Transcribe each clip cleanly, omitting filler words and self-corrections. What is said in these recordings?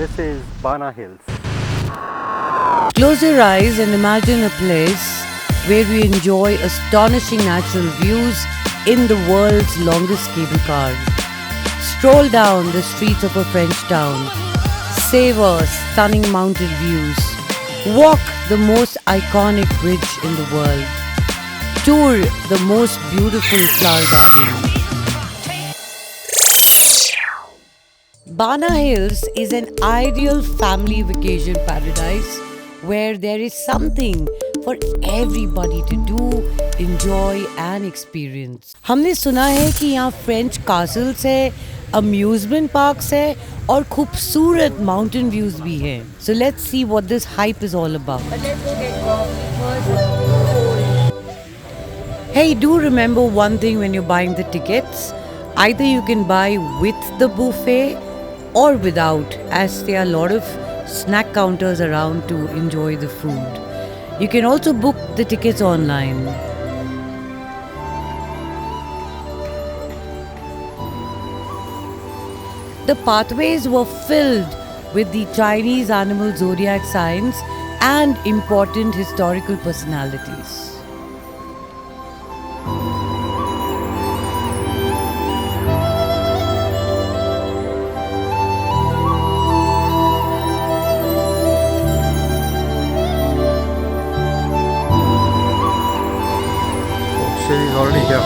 This is Bana Hills. Close your eyes and imagine a place where we enjoy astonishing natural views in the world's longest cable car. Stroll down the streets of a French town, savor stunning mountain views, walk the most iconic bridge in the world, tour the most beautiful flower garden. Bana Hills is an ideal family vacation paradise where there is something for everybody to do, enjoy and experience. हमने सुना है कि यहाँ French castles है, amusement parks है और खूबसूरत mountain views भी हैं. So let's see what this hype is all about. But let's go get coffee first. Hey, do remember one thing when you're buying the tickets. Either you can buy with the buffet or without, as there are a lot of snack counters around to enjoy the food. You can also book the tickets online. The pathways were filled with the Chinese animal zodiac signs and important historical personalities. Sherry's already here.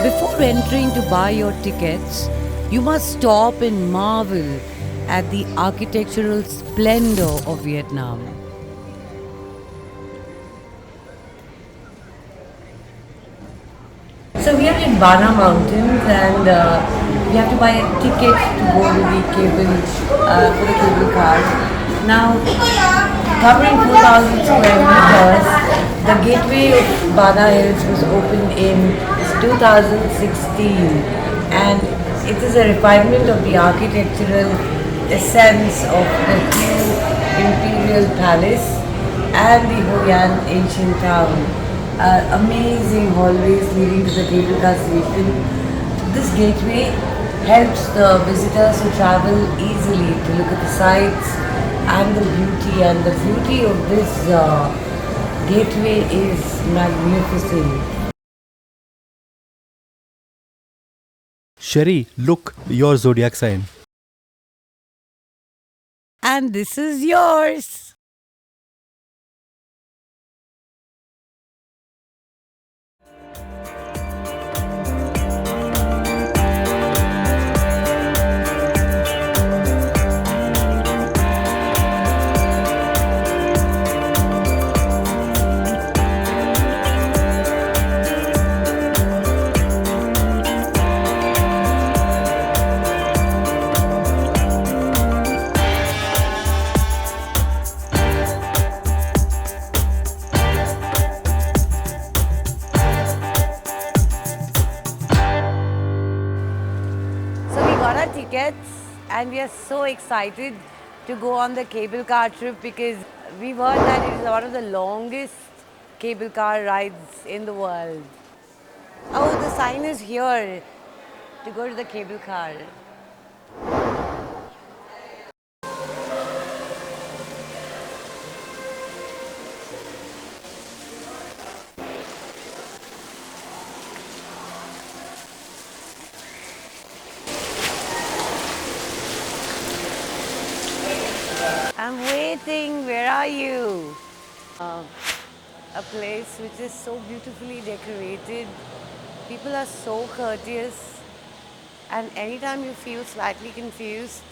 Before entering to buy your tickets, you must stop and marvel at the architectural splendor of Vietnam. So we are in Bana Mountains and we have to buy a ticket to go to the cable, for the cable car. Now, covering 4,000 square meters, the gateway of Bana Hills was opened in 2016 and it is a refinement of the architectural essence of the Hue Imperial Palace and the Hoi An ancient town. Amazing hallways leading to the cable car station. This gateway helps the visitors to travel easily to look at the sights and the beauty. And the beauty of this gateway is magnificent. Sherry, look, your zodiac sign. And this is yours. Got our tickets and we are so excited to go on the cable car trip because we've heard that it is one of the longest cable car rides in the world. Oh, the sign is here to go to the cable car. I'm waiting. Where are you? A place which is so beautifully decorated. People are so courteous. And anytime you feel slightly confused,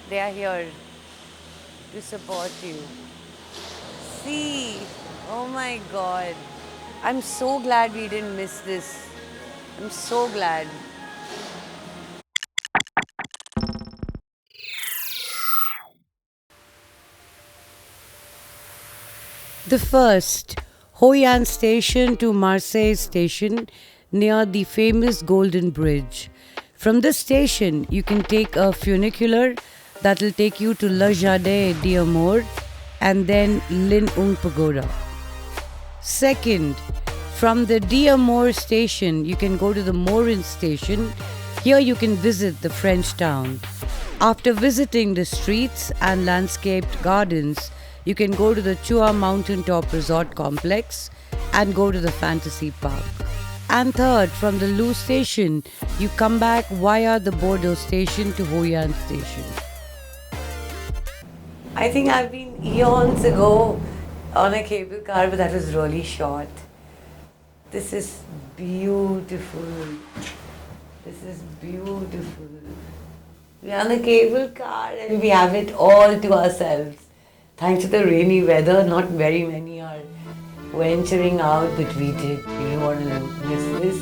they are here to support you. See? Oh my God. I'm so glad we didn't miss this. I'm so glad. The first Hoi An Station to Marseille Station near the famous Golden Bridge. From this station, you can take a funicular that will take you to Le Jardin d'Amour and then Lin Ung Pagoda. Second, from the d'Amour station, you can go to the Morin station. Here you can visit the French town. After visiting the streets and landscaped gardens, you can go to the Chua Mountaintop Resort Complex and go to the Fantasy Park. And third, from the Lou station, you come back via the Bordeaux station to Hoi An station. I think I've been eons ago on a cable car, but that was really short. This is beautiful. This is beautiful. We're on a cable car and we have it all to ourselves. Thanks to the rainy weather, not very many are venturing out, but we did. You don't want to miss this.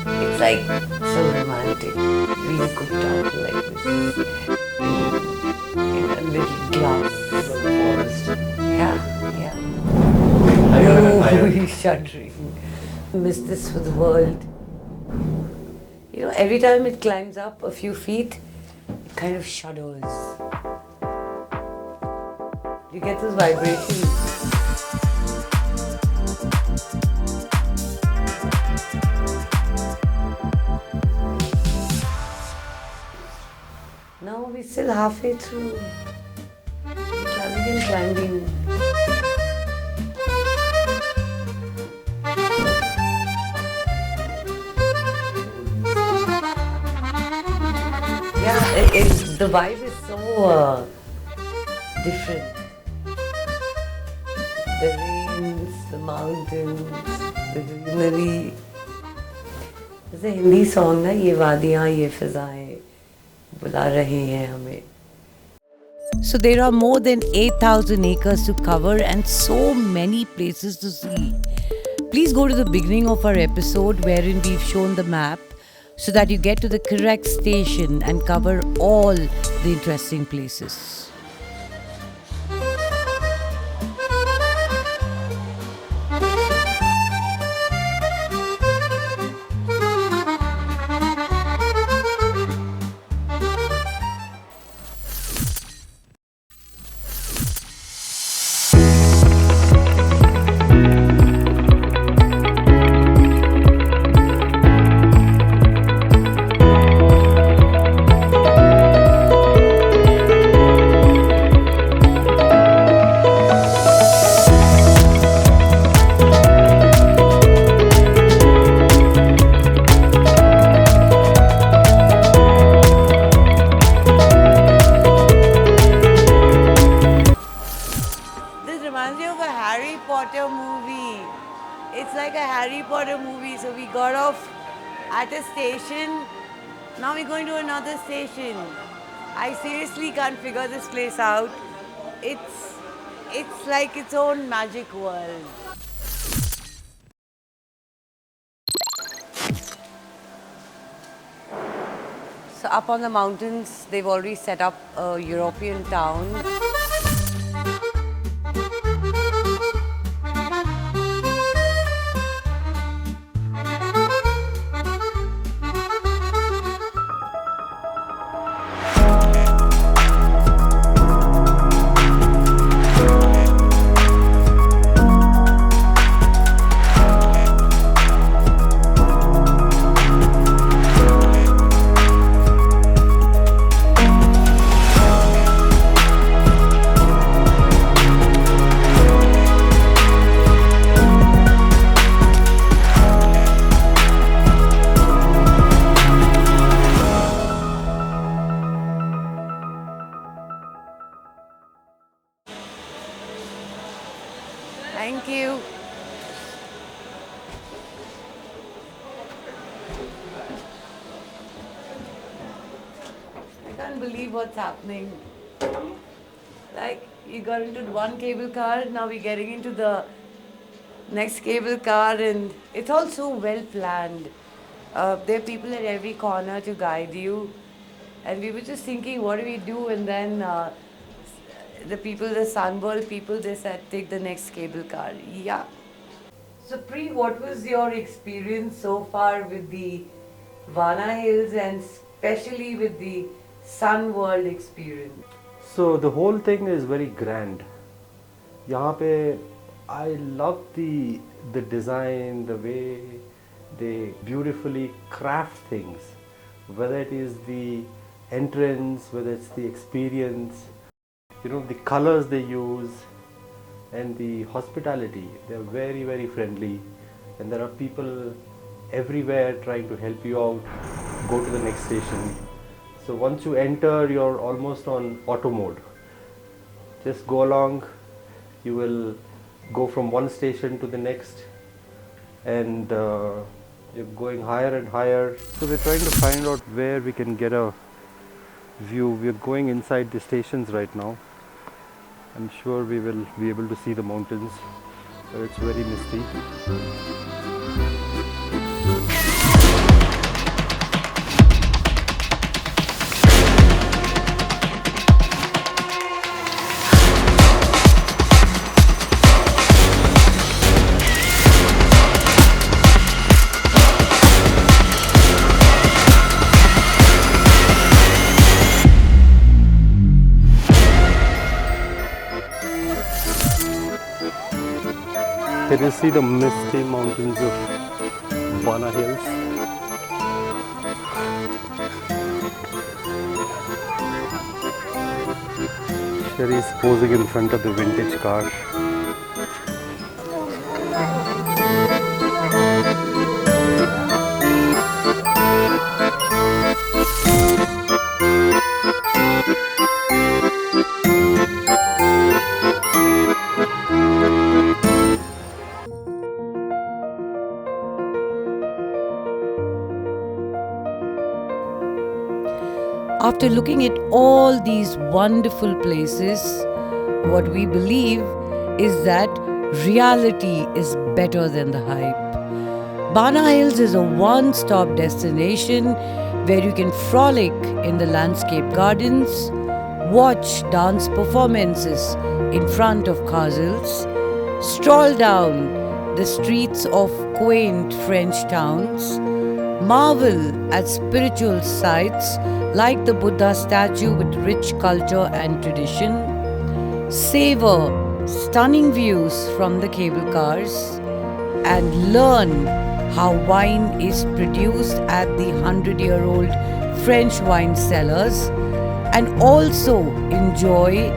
It's like so romantic. Being cooked up like this in a little glass forest. Yeah. Oh, he's shuddering. Miss this for the world. You know, every time it climbs up a few feet, it kind of shudders. You get those vibrations. No, we're still halfway through. We can climbing. Yeah, the vibe is so different. The rains, the mountains, the greenery. There's a Hindi song, na, ये वादियाँ, ये फिजाएं बुला रही हैं हमें. So there are more than 8,000 acres to cover and so many places to see. Please go to the beginning of our episode wherein we've shown the map so that you get to the correct station and cover all the interesting places. It's like a Harry Potter movie. So we got off at a station. Now we're going to another station. I seriously can't figure this place out. It's like its own magic world. So up on the mountains, they've already set up a European town. Thank you. I can't believe what's happening. Like, you got into one cable car, now we're getting into the next cable car, and it's all so well planned. There are people at every corner to guide you. And we were just thinking, what do we do? And then the people, the Sunworld people, they said take the next cable car. Yeah. So Pri, what was your experience so far with the Vana Hills and especially with the Sunworld experience? So the whole thing is very grand. यहाँ पे I love the design, the way they beautifully craft things, whether it is the entrance, whether it's the experience, the colors they use and the hospitality. They're very, very friendly, and there are people everywhere trying to help you out, go to the next station. So once you enter, you're almost on auto mode. Just go along, you will go from one station to the next, and you're going higher and higher. So we're trying to find out where we can get a view. We're going inside the stations right now. I'm sure we will be able to see the mountains, but it's very misty. Can you see the misty mountains of Vana Hills? Sherry is posing in front of the vintage car. After looking at all these wonderful places, what we believe is that reality is better than the hype. Vana Hills is a one-stop destination where you can frolic in the landscape gardens, watch dance performances in front of castles, stroll down the streets of quaint French towns, marvel at spiritual sites like the Buddha statue with rich culture and tradition, savor stunning views from the cable cars, and learn how wine is produced at the 100-year-old French wine cellars, and also enjoy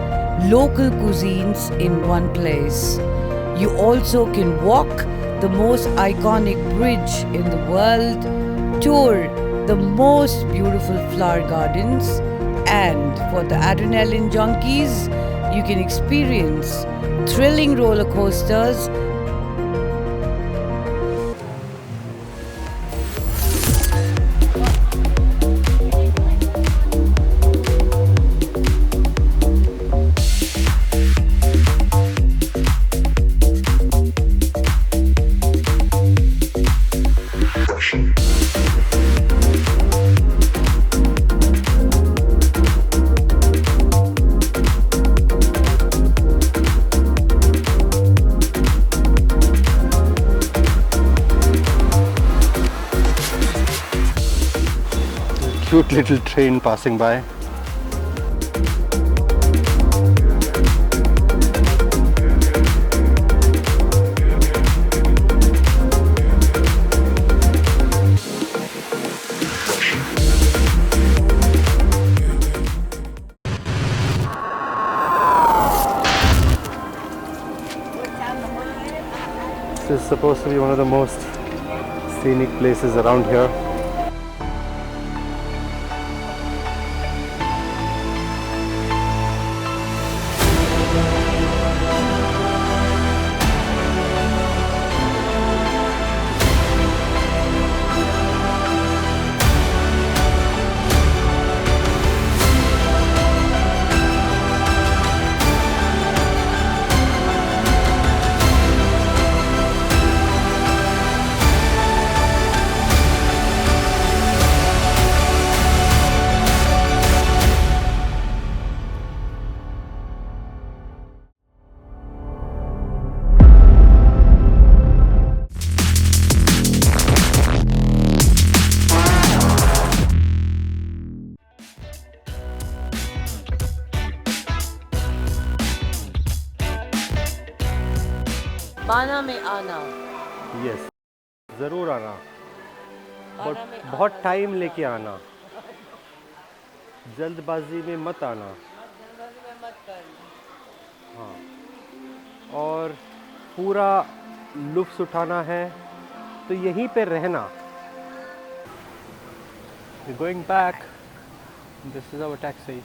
local cuisines in one place. You also can walk the most iconic bridge in the world, tour the most beautiful flower gardens, and for the adrenaline junkies, you can experience thrilling roller coasters. Cute little train passing by. This is supposed to be one of the most scenic places around here. बाना में आना। Yes, ज़रूर आना, बाना में बहुत आना, time ज़रूर लेके आना, जल्दबाजी में मत आना। जल्दबाजी में मत करना। हाँ, और पूरा लुत्फ़ उठाना है तो यहीं पे रहना। We're going back. This is our taxi.